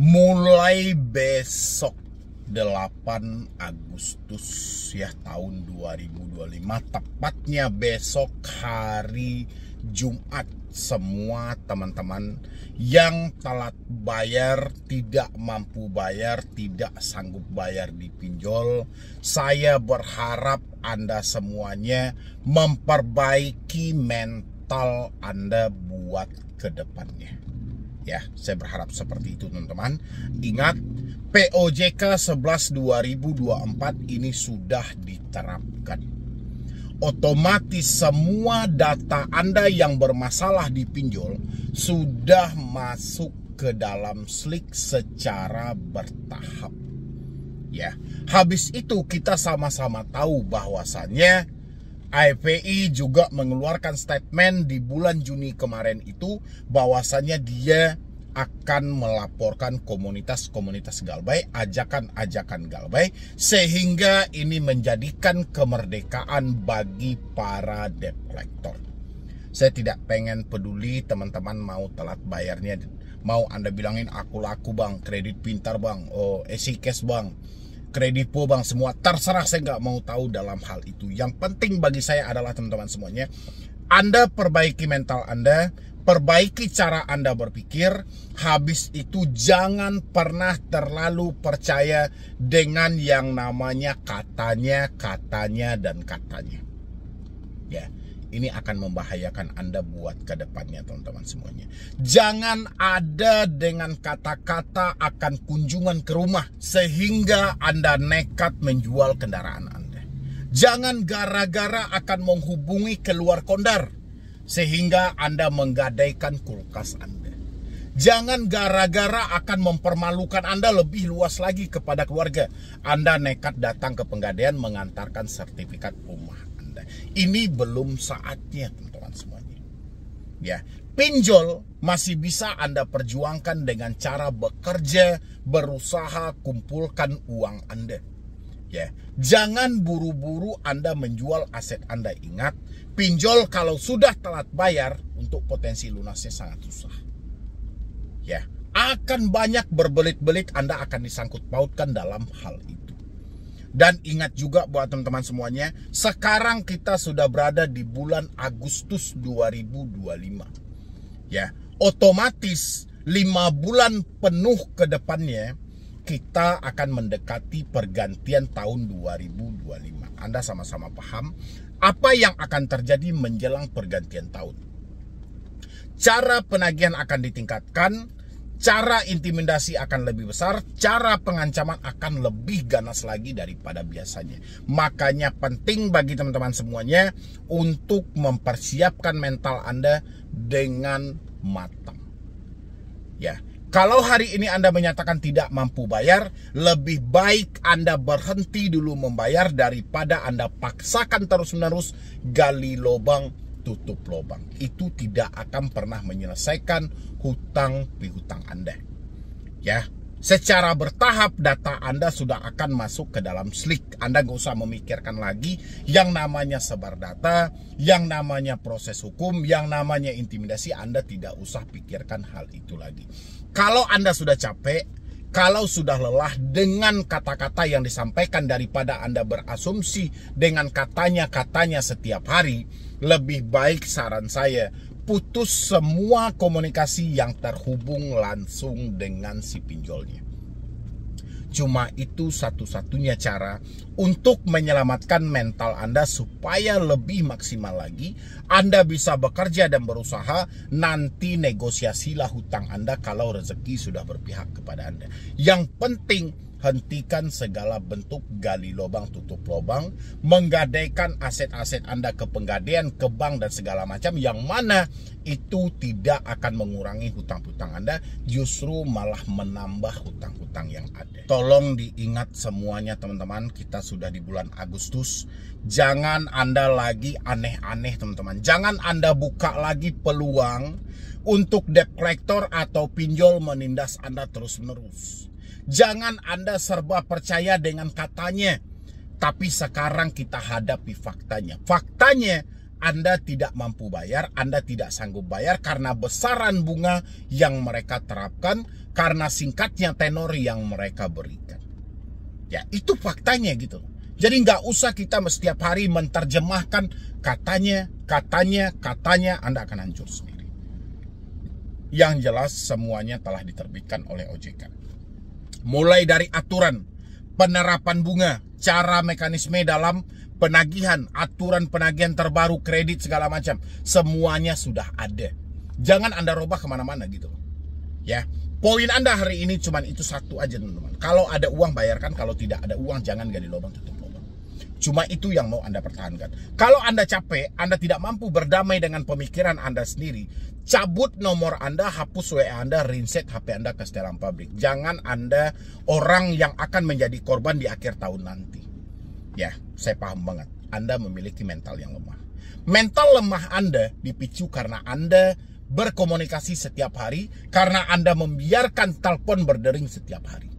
Mulai besok 8 Agustus ya tahun 2025, tepatnya besok hari Jumat, semua teman-teman yang telat bayar, tidak mampu bayar, tidak sanggup bayar di pinjol, saya berharap Anda semuanya memperbaiki mental Anda buat ke depannya. Ya, saya berharap seperti itu teman-teman. Ingat, POJK 11/2024 ini sudah diterapkan. Otomatis semua data Anda yang bermasalah di pinjol sudah masuk ke dalam SLIK secara bertahap. Ya, habis itu kita sama-sama tahu bahwasannya AFPI juga mengeluarkan statement di bulan Juni kemarin itu bahwasannya dia akan melaporkan komunitas-komunitas Galbay, ajakan-ajakan Galbay, sehingga ini menjadikan kemerdekaan bagi para debt collector. Saya tidak pengen peduli teman-teman mau telat bayarnya, mau Anda bilangin aku laku bang, kredit pintar bang, EasyCash bang, Kredipo bang, semua terserah, saya nggak mau tahu dalam hal itu. Yang penting bagi saya adalah teman-teman semuanya, Anda perbaiki mental Anda, perbaiki cara Anda berpikir. Habis itu jangan pernah terlalu percaya dengan yang namanya katanya, dan katanya. Ya, ini akan membahayakan Anda buat ke depannya teman-teman semuanya. Jangan ada dengan kata-kata akan kunjungan ke rumah sehingga Anda nekat menjual kendaraan Anda. Jangan gara-gara akan menghubungi keluar kondar sehingga Anda menggadaikan kulkas Anda. Jangan gara-gara akan mempermalukan Anda lebih luas lagi kepada keluarga, Anda nekat datang ke penggadaian mengantarkan sertifikat rumah. Ini belum saatnya teman-teman semuanya. Ya, pinjol masih bisa Anda perjuangkan dengan cara bekerja, berusaha, kumpulkan uang Anda. Ya, jangan buru-buru Anda menjual aset Anda. Ingat, pinjol kalau sudah telat bayar untuk potensi lunasnya sangat susah. Ya, akan banyak berbelit-belit Anda akan disangkut pautkan dalam hal itu. Dan ingat juga buat teman-teman semuanya, sekarang kita sudah berada di bulan Agustus 2025. Ya, otomatis 5 bulan penuh ke depannya kita akan mendekati pergantian tahun 2025. Anda sama-sama paham apa yang akan terjadi menjelang pergantian tahun. Cara penagihan akan ditingkatkan, cara intimidasi akan lebih besar, cara pengancaman akan lebih ganas lagi daripada biasanya. Makanya penting bagi teman-teman semuanya untuk mempersiapkan mental Anda dengan matang. Ya, kalau hari ini Anda menyatakan tidak mampu bayar, lebih baik Anda berhenti dulu membayar daripada Anda paksakan terus-menerus gali lubang, tutup lubang. Itu tidak akan pernah menyelesaikan hutang piutang Anda. Ya, secara bertahap data Anda sudah akan masuk ke dalam SLIK. Anda gak usah memikirkan lagi yang namanya sebar data, yang namanya proses hukum, yang namanya intimidasi. Anda tidak usah pikirkan hal itu lagi. Kalau Anda sudah capek, kalau sudah lelah dengan kata-kata yang disampaikan daripada Anda berasumsi dengan katanya-katanya setiap hari, lebih baik saran saya, putus semua komunikasi yang terhubung langsung dengan si pinjolnya. Cuma itu satu-satunya cara untuk menyelamatkan mental Anda supaya lebih maksimal lagi. Anda bisa bekerja dan berusaha, nanti negosiasilah hutang Anda kalau rezeki sudah berpihak kepada Anda. Yang penting, hentikan segala bentuk gali lubang, tutup lubang, menggadaikan aset-aset Anda ke penggadaian, ke bank dan segala macam, yang mana itu tidak akan mengurangi hutang-hutang Anda, justru malah menambah hutang-hutang yang ada. Tolong diingat semuanya teman-teman, kita sudah di bulan Agustus. Jangan Anda lagi aneh-aneh teman-teman. Jangan Anda buka lagi peluang untuk debt collector atau pinjol menindas Anda terus-menerus. Jangan Anda serba percaya dengan katanya. Tapi sekarang kita hadapi faktanya. Faktanya Anda tidak mampu bayar, Anda tidak sanggup bayar karena besaran bunga yang mereka terapkan, karena singkatnya tenor yang mereka berikan. Ya, itu faktanya gitu. Jadi nggak usah kita setiap hari menerjemahkan katanya, Anda akan hancur sendiri. Yang jelas semuanya telah diterbitkan oleh OJK. Mulai dari aturan, penerapan bunga, cara mekanisme dalam penagihan, aturan penagihan terbaru, kredit segala macam, semuanya sudah ada. Jangan Anda robah kemana-mana gitu. Ya, poin Anda hari ini cuma itu satu aja teman-teman. Kalau ada uang bayarkan, kalau tidak ada uang jangan gali lubang tutup lubang. Cuma itu yang mau Anda pertahankan. Kalau Anda capek, Anda tidak mampu berdamai dengan pemikiran Anda sendiri, cabut nomor Anda, hapus WA Anda, reset HP Anda ke setelan pabrik. Jangan Anda orang yang akan menjadi korban di akhir tahun nanti. Ya, saya paham banget. Anda memiliki mental yang lemah. Mental lemah Anda dipicu karena Anda berkomunikasi setiap hari, karena Anda membiarkan telepon berdering setiap hari,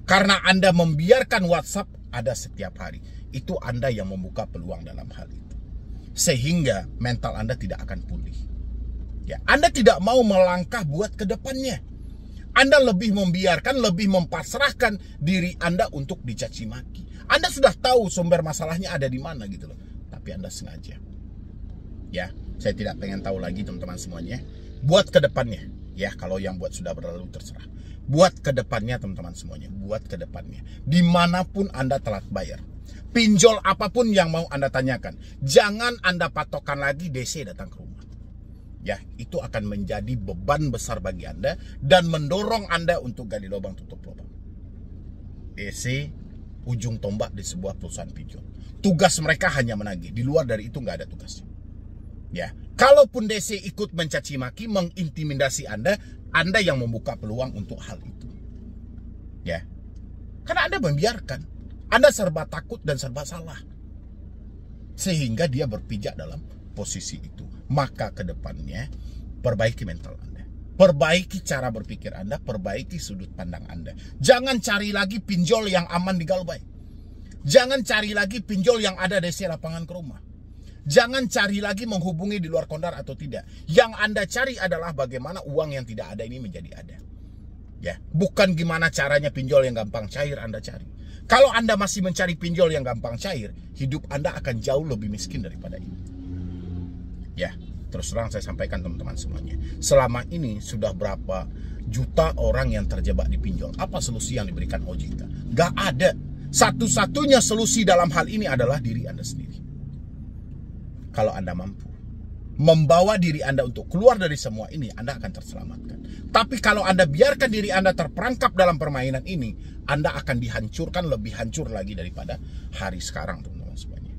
karena Anda membiarkan WhatsApp ada setiap hari. Itu Anda yang membuka peluang dalam hal itu. Sehingga mental Anda tidak akan pulih. Ya, Anda tidak mau melangkah buat ke depannya. Anda lebih membiarkan, lebih mempasrahkan diri Anda untuk dicaci maki. Anda sudah tahu sumber masalahnya ada di mana gitu loh. Tapi Anda sengaja. Ya, saya tidak pengen tahu lagi teman-teman semuanya. Buat ke depannya. Ya, kalau yang buat sudah berlalu terserah. Buat ke depannya teman-teman semuanya. Buat ke depannya. Dimanapun Anda telat bayar. Pinjol apapun yang mau Anda tanyakan. Jangan Anda patokan lagi DC datang ke rumah. Ya, itu akan menjadi beban besar bagi Anda dan mendorong Anda untuk gali lubang tutup lubang. DC ujung tombak di sebuah perusahaan pinjol. Tugas mereka hanya menagih. Di luar dari itu nggak ada tugasnya. Ya, kalaupun DC ikut mencaci maki, mengintimidasi Anda yang membuka peluang untuk hal itu. Ya, karena Anda membiarkan. Anda serba takut dan serba salah. Sehingga dia berpijak dalam posisi itu. Maka ke depannya perbaiki mental Anda. Perbaiki cara berpikir Anda, perbaiki sudut pandang Anda. Jangan cari lagi pinjol yang aman di Galbay. Jangan cari lagi pinjol yang ada DC lapangan ke rumah. Jangan cari lagi menghubungi di luar kondar atau tidak. Yang Anda cari adalah bagaimana uang yang tidak ada ini menjadi ada. Ya, bukan gimana caranya pinjol yang gampang cair Anda cari. Kalau Anda masih mencari pinjol yang gampang cair, hidup Anda akan jauh lebih miskin daripada ini. Ya, terus terang saya sampaikan teman-teman semuanya. Selama ini sudah berapa juta orang yang terjebak di pinjol. Apa solusi yang diberikan OJK? Gak ada. Satu-satunya solusi dalam hal ini adalah diri Anda sendiri. Kalau Anda mampu membawa diri Anda untuk keluar dari semua ini, Anda akan terselamatkan. Tapi kalau Anda biarkan diri Anda terperangkap dalam permainan ini, Anda akan dihancurkan lebih hancur lagi daripada hari sekarang, teman-teman semuanya.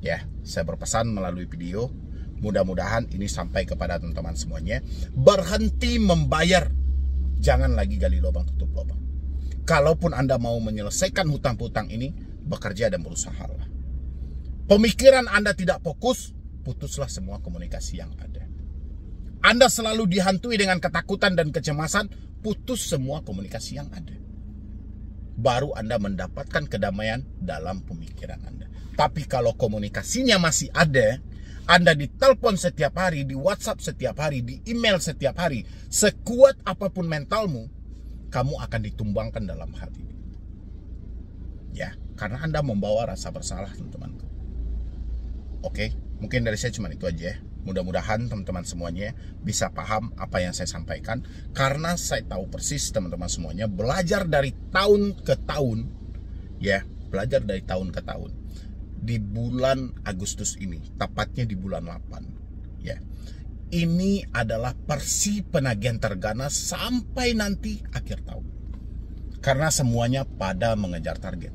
Ya, saya berpesan melalui video, mudah-mudahan ini sampai kepada teman-teman semuanya. Berhenti membayar, jangan lagi gali lubang tutup lubang. Kalaupun Anda mau menyelesaikan hutang-hutang ini, bekerja dan berusahalah. Pemikiran Anda tidak fokus, putuslah semua komunikasi yang ada. Anda selalu dihantui dengan ketakutan dan kecemasan, putus semua komunikasi yang ada. Baru Anda mendapatkan kedamaian dalam pemikiran Anda. Tapi kalau komunikasinya masih ada, Anda ditelepon setiap hari, di WhatsApp setiap hari, di email setiap hari, sekuat apapun mentalmu, kamu akan ditumbangkan dalam hal ini. Ya, karena Anda membawa rasa bersalah, teman-temanku. Oke, mungkin dari saya cuma itu aja ya. Mudah-mudahan teman-teman semuanya bisa paham apa yang saya sampaikan. Karena saya tahu persis teman-teman semuanya belajar dari tahun ke tahun. Ya, belajar dari tahun ke tahun. Di bulan Agustus ini, tepatnya di bulan 8. Ya, ini adalah persi penagihan terganas sampai nanti akhir tahun. Karena semuanya pada mengejar target.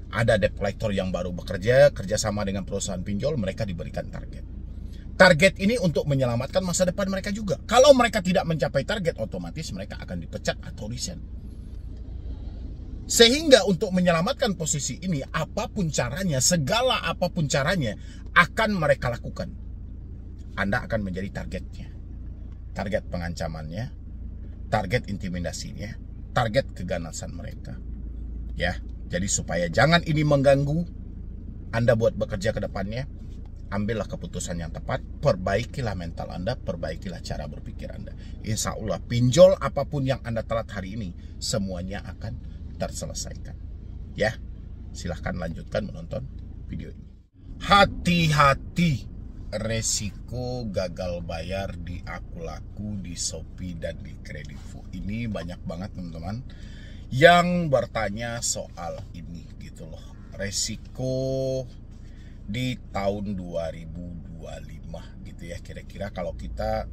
Ada debt collector yang baru bekerja, kerjasama dengan perusahaan pinjol, mereka diberikan target. Target ini untuk menyelamatkan masa depan mereka juga. Kalau mereka tidak mencapai target, otomatis mereka akan dipecat atau resign. Sehingga untuk menyelamatkan posisi ini, apapun caranya, segala apapun caranya, akan mereka lakukan. Anda akan menjadi targetnya. Target pengancamannya, target intimidasinya, target keganasan mereka. Ya. Jadi supaya jangan ini mengganggu Anda buat bekerja ke depannya, ambillah keputusan yang tepat, perbaikilah mental Anda, perbaikilah cara berpikir Anda. Insya Allah pinjol apapun yang Anda telat hari ini, semuanya akan terselesaikan. Ya, silahkan lanjutkan menonton video ini. Hati-hati resiko gagal bayar di Akulaku, di Shopee, dan di Kredivo. Ini banyak banget teman-teman yang bertanya soal ini gitu loh. Resiko di tahun 2025 gitu ya, kira-kira kalau kita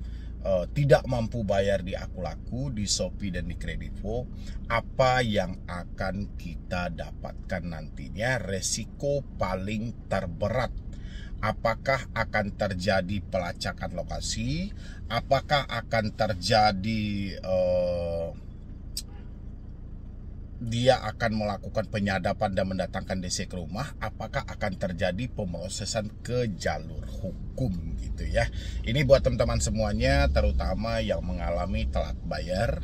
tidak mampu bayar di Akulaku, di Shopee, dan di Kredivo, apa yang akan kita dapatkan nantinya? Resiko paling terberat, apakah akan terjadi pelacakan lokasi, apakah akan terjadi dia akan melakukan penyadapan dan mendatangkan DC ke rumah, apakah akan terjadi pemrosesan ke jalur hukum gitu ya. Ini buat teman-teman semuanya, terutama yang mengalami telat bayar,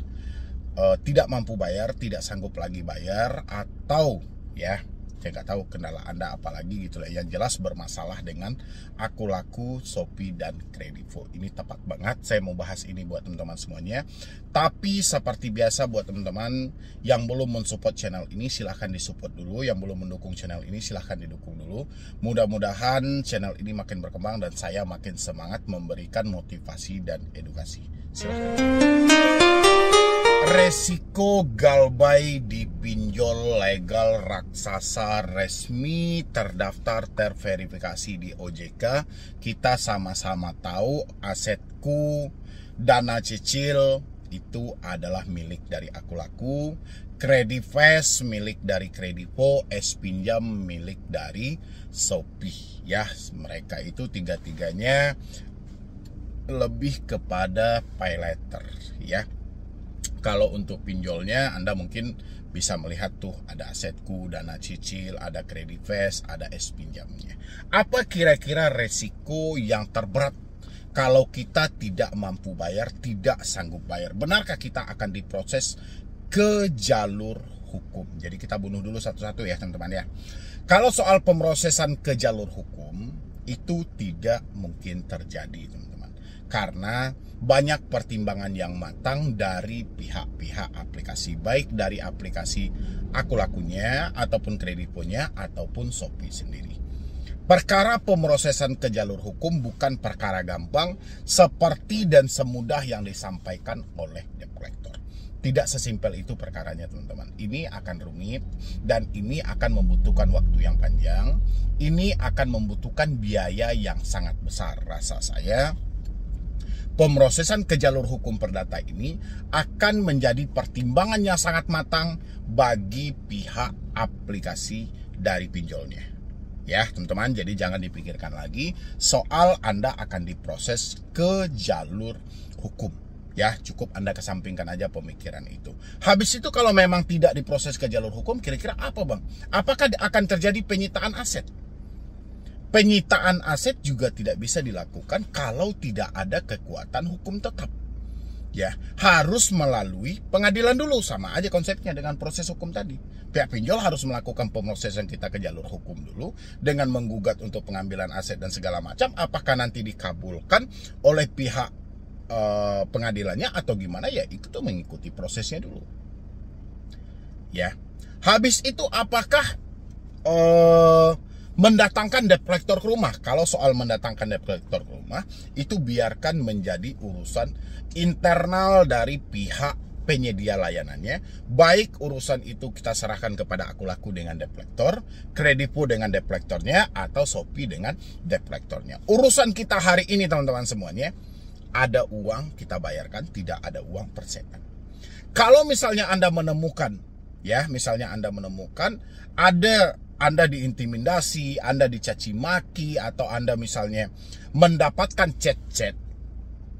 tidak mampu bayar, tidak sanggup lagi bayar, atau ya saya nggak tahu kendala Anda apalagi gitu lah. Yang jelas bermasalah dengan Akulaku, Shopee, dan Kredivo. Ini tepat banget saya mau bahas ini buat teman-teman semuanya. Tapi seperti biasa buat teman-teman yang belum mensupport channel ini, silahkan disupport dulu. Yang belum mendukung channel ini, silahkan didukung dulu. Mudah-mudahan channel ini makin berkembang dan saya makin semangat memberikan motivasi dan edukasi. Silahkan. Resiko galbay di pinjol legal raksasa resmi terdaftar terverifikasi di OJK. Kita sama-sama tahu asetku dana cicil itu adalah milik dari Akulaku, Credifast milik dari Kredivo, S-Pinjam milik dari Shopee. Ya, mereka itu tiga-tiganya lebih kepada pay letter ya. Kalau untuk pinjolnya Anda mungkin bisa melihat tuh ada asetku, dana cicil, ada Credifast, ada S-Pinjamnya. Apa kira-kira resiko yang terberat kalau kita tidak mampu bayar, tidak sanggup bayar? Benarkah kita akan diproses ke jalur hukum? Jadi kita bunuh dulu satu-satu ya teman-teman ya. Kalau soal pemrosesan ke jalur hukum itu tidak mungkin terjadi teman-teman, karena banyak pertimbangan yang matang dari pihak-pihak aplikasi, baik dari aplikasi Akulakunya ataupun Kredivonya ataupun Shopee sendiri. Perkara pemrosesan ke jalur hukum bukan perkara gampang seperti dan semudah yang disampaikan oleh debt collector. Tidak sesimpel itu perkaranya teman-teman. Ini akan rumit dan ini akan membutuhkan waktu yang panjang. Ini akan membutuhkan biaya yang sangat besar. Rasa saya pemrosesan ke jalur hukum perdata ini akan menjadi pertimbangan yang sangat matang bagi pihak aplikasi dari pinjolnya. Ya teman-teman, jadi jangan dipikirkan lagi soal Anda akan diproses ke jalur hukum. Ya, cukup Anda kesampingkan aja pemikiran itu. Habis itu kalau memang tidak diproses ke jalur hukum, kira-kira apa bang? Apakah akan terjadi penyitaan aset? Penyitaan aset juga tidak bisa dilakukan kalau tidak ada kekuatan hukum tetap. Ya, harus melalui pengadilan dulu, sama aja konsepnya dengan proses hukum tadi. Pihak pinjol harus melakukan pemrosesan kita ke jalur hukum dulu dengan menggugat untuk pengambilan aset dan segala macam. Apakah nanti dikabulkan oleh pihak pengadilannya atau gimana ya? Itu tuh mengikuti prosesnya dulu. Ya, habis itu apakah mendatangkan debt collector ke rumah? Kalau soal mendatangkan debt collector ke rumah, itu biarkan menjadi urusan internal dari pihak penyedia layanannya. Baik urusan itu kita serahkan kepada Akulaku dengan debt collector, Kredivo dengan debt collectornya, atau Shopee dengan debt collectornya. Urusan kita hari ini teman-teman semuanya, ada uang kita bayarkan, tidak ada uang persenan. Kalau misalnya Anda menemukan, ya misalnya Anda menemukan ada Anda diintimidasi, Anda dicaci maki, atau Anda misalnya mendapatkan chat-chat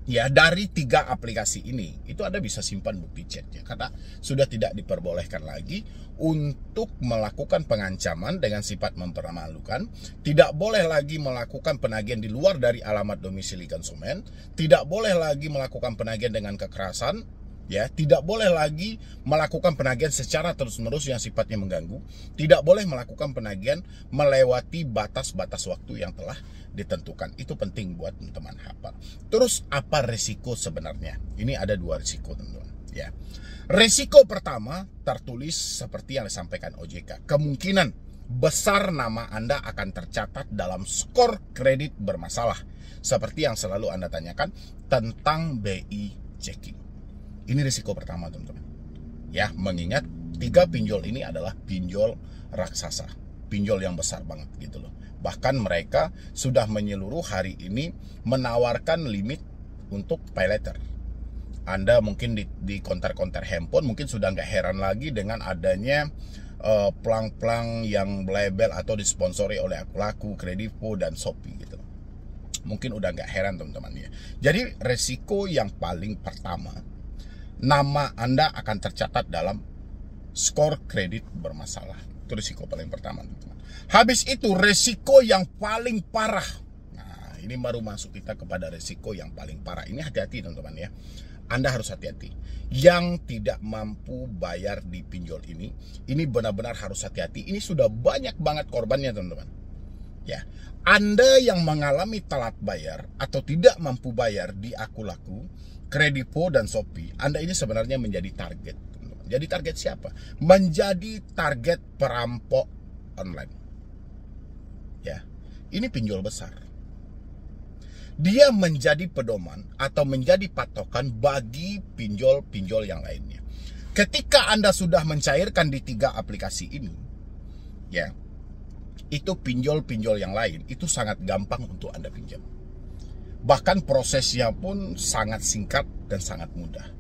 ya dari 3 aplikasi ini, itu Anda bisa simpan bukti chatnya karena sudah tidak diperbolehkan lagi untuk melakukan pengancaman dengan sifat mempermalukan. Tidak boleh lagi melakukan penagihan di luar dari alamat domisili konsumen, tidak boleh lagi melakukan penagihan dengan kekerasan. Ya, tidak boleh lagi melakukan penagihan secara terus-menerus yang sifatnya mengganggu. Tidak boleh melakukan penagihan melewati batas-batas waktu yang telah ditentukan. Itu penting buat teman-teman hafal. Terus apa resiko sebenarnya? Ini ada 2 resiko, teman-teman. Ya. Resiko pertama tertulis seperti yang disampaikan OJK. Kemungkinan besar nama Anda akan tercatat dalam skor kredit bermasalah. Seperti yang selalu Anda tanyakan tentang BI checking. Ini risiko pertama, teman-teman. Ya, mengingat 3 pinjol ini adalah pinjol raksasa, pinjol yang besar banget gitu loh. Bahkan mereka sudah menyeluruh hari ini menawarkan limit untuk pay later. Anda mungkin di konter-konter handphone mungkin sudah nggak heran lagi dengan adanya pelang-pelang yang label atau disponsori oleh Akulaku, Kredivo, dan Shopee gitu. Mungkin udah nggak heran, teman-teman ya. Jadi resiko yang paling pertama, nama Anda akan tercatat dalam skor kredit bermasalah. Itu risiko paling pertama, teman-teman. Habis itu resiko yang paling parah. Nah, ini baru masuk kita kepada resiko yang paling parah. Ini hati-hati, teman-teman ya. Anda harus hati-hati. Yang tidak mampu bayar di pinjol ini benar-benar harus hati-hati. Ini sudah banyak banget korbannya, teman-teman. Ya, Anda yang mengalami telat bayar atau tidak mampu bayar di Akulaku, Kredivo, dan Shopee, Anda ini sebenarnya menjadi target. Jadi target siapa? Menjadi target perampok online. Ya, ini pinjol besar. Dia menjadi pedoman atau menjadi patokan bagi pinjol-pinjol yang lainnya. Ketika Anda sudah mencairkan di 3 aplikasi ini, ya, itu pinjol-pinjol yang lain itu sangat gampang untuk Anda pinjam. Bahkan prosesnya pun sangat singkat dan sangat mudah.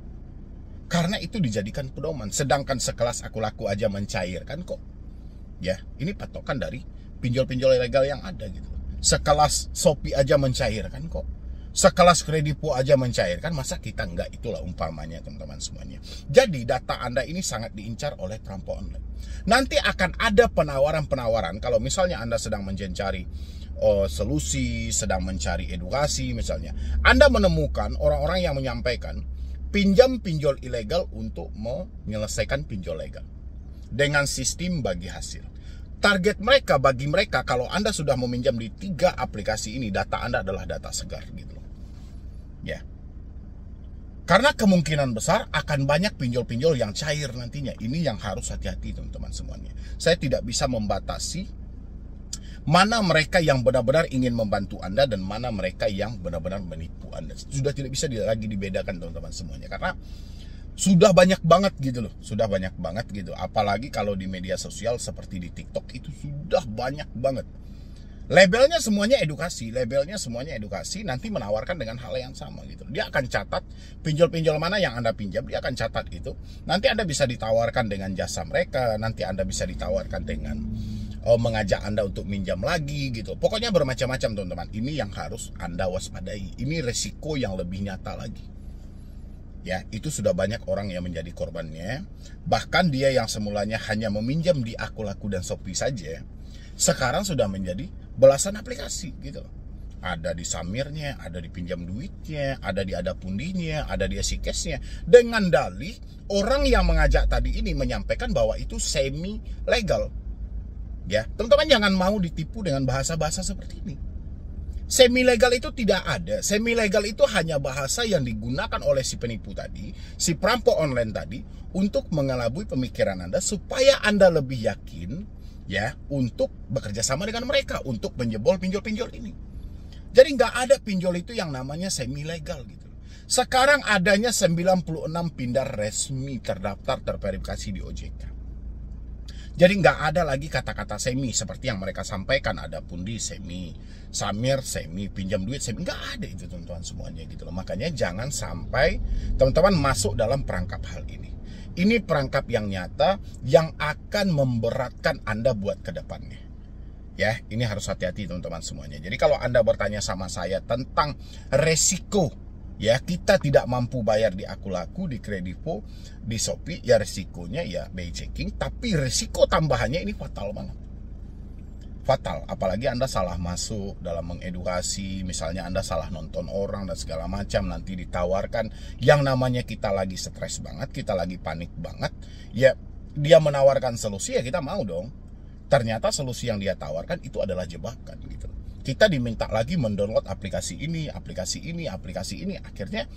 Karena itu dijadikan pedoman. Sedangkan sekelas Akulaku aja mencairkan kok. Ya, ini patokan dari pinjol-pinjol ilegal yang ada gitu. Sekelas Shopee aja mencairkan kok. Sekelas Kredivo aja mencairkan, masa kita enggak? Itulah umpamanya, teman-teman semuanya. Jadi data Anda ini sangat diincar oleh perampok online. Nanti akan ada penawaran-penawaran kalau misalnya Anda sedang mencari solusi, sedang mencari edukasi misalnya. Anda menemukan orang-orang yang menyampaikan pinjam pinjol ilegal untuk menyelesaikan pinjol legal dengan sistem bagi hasil. Target mereka, bagi mereka, kalau Anda sudah meminjam di 3 aplikasi ini, data Anda adalah data segar gitu. Ya. Karena kemungkinan besar akan banyak pinjol-pinjol yang cair nantinya. Ini yang harus hati-hati, teman-teman semuanya. Saya tidak bisa membatasi mana mereka yang benar-benar ingin membantu Anda dan mana mereka yang benar-benar menipu Anda. Sudah tidak bisa lagi dibedakan, teman-teman semuanya. Karena sudah banyak banget gitu loh. Sudah banyak banget gitu. Apalagi kalau di media sosial seperti di TikTok itu sudah banyak banget. Labelnya semuanya edukasi, nanti menawarkan dengan hal yang sama gitu. Dia akan catat pinjol-pinjol mana yang Anda pinjam, dia akan catat itu. Nanti Anda bisa ditawarkan dengan jasa mereka, nanti Anda bisa ditawarkan dengan mengajak Anda untuk minjam lagi gitu. Pokoknya bermacam-macam, teman-teman. Ini yang harus Anda waspadai. Ini resiko yang lebih nyata lagi. Ya, itu sudah banyak orang yang menjadi korbannya. Bahkan dia yang semulanya hanya meminjam di Akulaku dan Shopee saja, sekarang sudah menjadi belasan aplikasi gitu. Ada di Samirnya, ada di pinjam duitnya, ada di Adapundinya, ada di Esikesnya. Dengan dalih orang yang mengajak tadi ini menyampaikan bahwa itu semi legal. Ya, teman-teman jangan mau ditipu dengan bahasa-bahasa seperti ini. Semi legal itu tidak ada. Semi legal itu hanya bahasa yang digunakan oleh si penipu tadi, si perampok online tadi, untuk mengelabui pemikiran Anda supaya Anda lebih yakin ya untuk bekerja sama dengan mereka untuk menjebol pinjol-pinjol ini. Jadi nggak ada pinjol itu yang namanya semi legal gitu. Sekarang adanya 96 pindar resmi terdaftar terverifikasi di OJK. Jadi nggak ada lagi kata-kata semi seperti yang mereka sampaikan. Ada Pundi semi, Samir semi, pinjam duit semi. Nggak ada itu, teman-teman semuanya gitu loh. Makanya jangan sampai teman-teman masuk dalam perangkap hal ini. Ini perangkap yang nyata yang akan memberatkan Anda buat ke depannya. Ya, ini harus hati-hati, teman-teman semuanya. Jadi kalau Anda bertanya sama saya tentang resiko, ya kita tidak mampu bayar di Akulaku, di Kredivo, di Shopee, ya resikonya ya BI checking, tapi resiko tambahannya ini fatal banget. fatal. Apalagi Anda salah masuk dalam mengedukasi, misalnya Anda salah nonton orang dan segala macam, nanti ditawarkan yang namanya kita lagi stres banget, kita lagi panik banget, ya dia menawarkan solusi, ya kita mau dong. Ternyata solusi yang dia tawarkan itu adalah jebakan gitu. Kita diminta lagi mendownload aplikasi ini, aplikasi ini, aplikasi ini. Akhirnya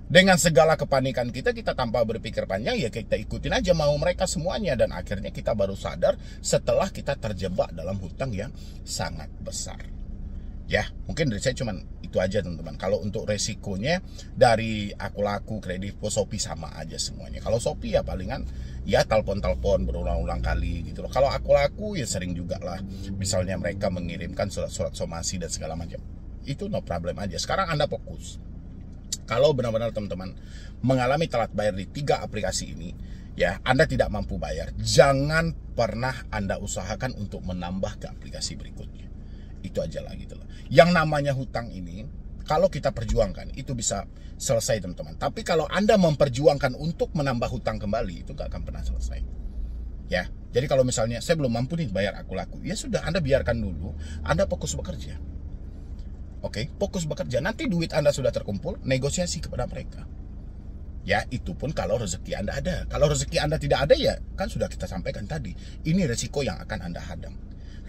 dengan segala kepanikan kita tanpa berpikir panjang, ya kita ikutin aja mau mereka semuanya. Dan akhirnya kita baru sadar setelah kita terjebak dalam hutang yang sangat besar. Ya, mungkin dari saya cuman itu aja teman-teman. Kalau untuk resikonya dari Akulaku, Kredivo, Shopee sama aja semuanya. Kalau Shopee ya palingan ya telepon-telepon berulang-ulang kali gitu loh. Kalau Akulaku ya sering juga lah. Misalnya mereka mengirimkan surat-surat somasi dan segala macam. Itu no problem aja. Sekarang Anda fokus. Kalau benar-benar teman-teman mengalami telat bayar di 3 aplikasi ini, ya Anda tidak mampu bayar, jangan pernah Anda usahakan untuk menambah ke aplikasi berikutnya. Itu aja lah gitu loh. Yang namanya hutang ini, kalau kita perjuangkan, itu bisa selesai teman-teman. Tapi kalau Anda memperjuangkan untuk menambah hutang kembali, itu gak akan pernah selesai. Ya, jadi kalau misalnya saya belum mampu nih bayar Akulaku, ya sudah Anda biarkan dulu, Anda fokus bekerja. Oke, fokus bekerja. Nanti duit Anda sudah terkumpul, negosiasi kepada mereka. Ya, itu pun kalau rezeki Anda ada. Kalau rezeki Anda tidak ada, ya kan sudah kita sampaikan tadi. Ini resiko yang akan Anda hadang.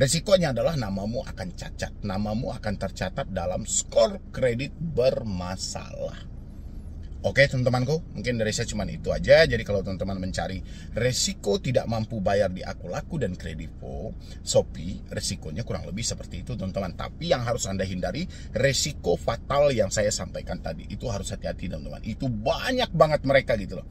Resikonya adalah namamu akan cacat. Namamu akan tercatat dalam skor kredit bermasalah. Oke teman-temanku, mungkin dari saya cuma itu aja. Jadi kalau teman-teman mencari resiko tidak mampu bayar di Akulaku dan Kredivo, Shopee, resikonya kurang lebih seperti itu teman-teman. Tapi yang harus Anda hindari, resiko fatal yang saya sampaikan tadi. Itu harus hati-hati teman-teman. Itu banyak banget mereka gitu loh.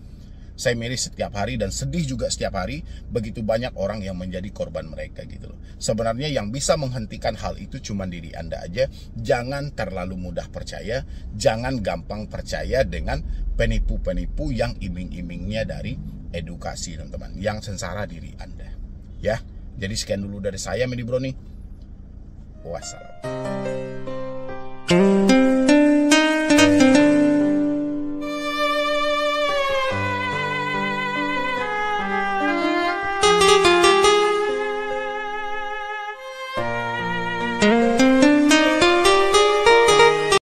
Saya miris setiap hari dan sedih juga setiap hari. Begitu banyak orang yang menjadi korban mereka gitu loh. Sebenarnya yang bisa menghentikan hal itu cuma diri Anda aja. Jangan terlalu mudah percaya. Jangan gampang percaya dengan penipu-penipu yang iming-imingnya dari edukasi teman-teman. Yang sengsara diri Anda. Ya, jadi sekian dulu dari saya, Medi Broni. Wassalam.